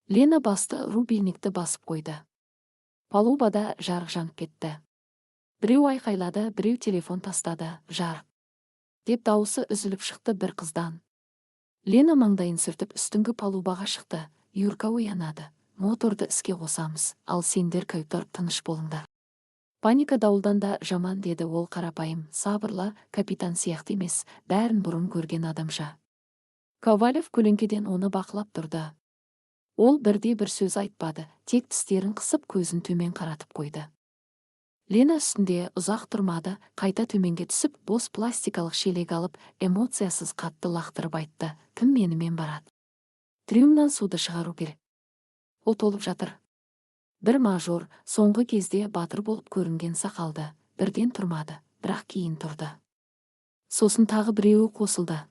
Лена басты, рубильникті басып қойды. Палубада жарық жанып кетті. Біреу айқайлады, біреу телефон тастады. Жарық деп дауысы үзіліп шықты бір қыздан. Лена маңдайын сүртіп үстіңгі палубаға шықты. Юрка оянады. Моторды іске қосамыз, ал сендер каюттар тыныш болыңдар. Паника дауылдан да жаман, деді ол қарапайым, сабырлы, капитан сияқты емес, бәрін бұрын көрген адамша. Ковалев көлеңкеден оны бақылап тұрды. Ол бірде-бір сөз айтпады, тек тістерін қысып көзін төмен қаратып қойды. Лена үстінде ұзақ тұрмады, қайта төменге түсіп, бос пластикалық шелек алып, эмоциясыз қатты лақтырып айтты: кім менімен барады? Трюмнан суды шығару керек. Ол толып жатыр. Бір мажор, соңғы кезде батыр болып көрінген сақалды, бірден тұрмады, бірақ кейін тұрды. Сосын тағы біреуі қосылды.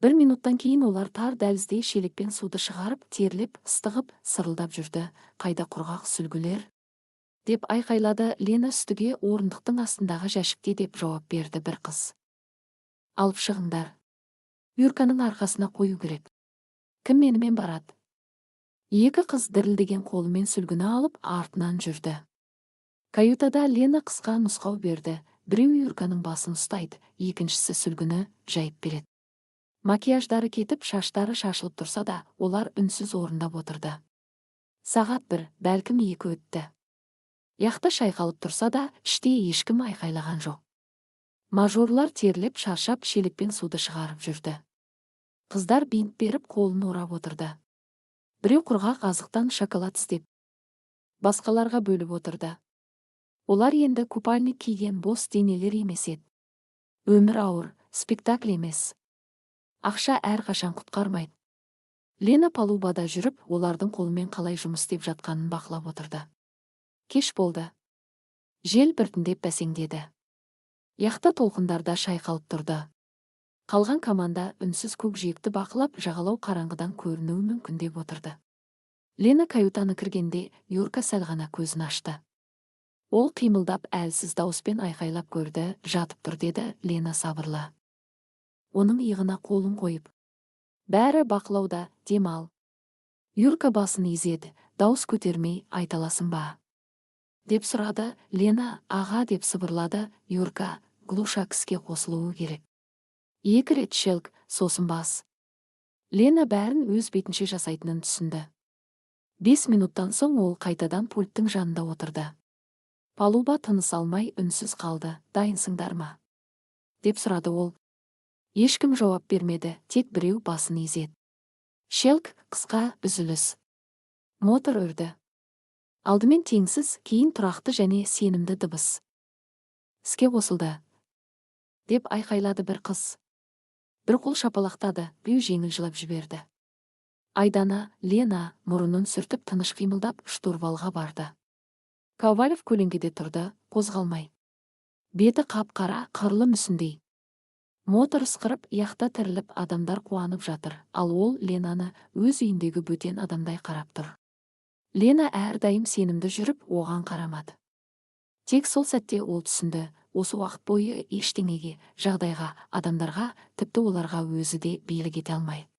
Бір минуттан кейін олар тар дәлізде шелекпен суды шығарып, терлеп, ыстығып, сырылдап жүрді. Қайда құрғақ сүлгілер? Деп айқайлады Лена үстіге, орындықтың астындағы жәшікте, деп жауап берді бір қыз. Алып шығыңдар. Юрканың арқасына қою керек. Кім менімен барады? Екі қыз дірілдеген қолымен сүлгіні алып артынан жүрді. Каютада Лена қысқа нұсқау берді. Біреу Юрканың басын ұстайды, екіншісі сүлгіні жайып береді. Макияждары кетіп, шаштары шашылып тұрса да, олар үнсіз орындап отырды. Сағат 1, бәлкім 2 өтті. Яхта шайқалып тұрса да, іште ешкім айқайлаған жоқ. Мажорлар терлеп, шаршап, шелекпен суды шығарып жүрді. Қыздар бинт беріп, қолын орап отырды. Біреу құрғақ азықтан шоколад істеп, басқаларға бөліп отырды. Олар енді купальник киген бос денелер емес еді. Өмір ауыр, спектакль емес. Ақша әрқашан құтқармайды. Лена палубада жүріп, олардың қолымен қалай жұмыс істеп жатқанын бақылап отырды. Кеш болды. Жел біртіндеп бәсеңдеді. Яхта толқындарда шайқалып тұрды. Қалған команда үнсіз көкжиекті бақылап, жағалау қараңғыдан көрінуі мүмкін деп отырды. Лена каютаны кіргенде, Юрка сәл ғана көзін ашты. Ол қимылдап, әлсіз дауыспен айқайлап көрді. Жатып тұр, деді Лена сабырлы. Оның иығына қолын қойып. Бәрі бақылауда, демал. Юрка басын изеді, дауыс көтермей, айталасын ба? Деп сұрады. Лена, аға, деп сыбырлады. Юрка, глушак іске қосылуы керек. 2 рет шелк, сосын бас. Лена бәрін өз бетінше жасайтынын түсінді. 5 минуттан соң ол қайтадан пульттің жанында отырды. Палуба тыныс алмай үнсіз қалды. Дайынсыңдар ма? Деп сұрады ол. Ешкім жауап бермеді, тек біреу басын изеді. Шелк, қысқа үзіліс. Мотор үрді. Алдымен теңсіз, кейін тұрақты және сенімді дыбыс. Іске қосылды. Деп айқайлады бір қыз. Бір қол шапалақтады, біреу жеңіл жылап жіберді. Айдана, Лена мұрынын сүртіп тыныш қимылдап штурвалға барды. Ковалев көлеңкеде тұрды, қозғалмай. Беті қап-қара, қырлы мүсіндей. Мотор ысқырып, яхта тіріліп, адамдар қуанып жатыр, ал ол Ленаны өз үйіндегі бөтен адамдай қарап тұр. Лена әрдайым сенімді жүріп, оған қарамады. Тек сол сәтте ол түсінді, осы уақыт бойы ештеңеге, жағдайға, адамдарға, тіпті оларға өзі де билік ете алмайды.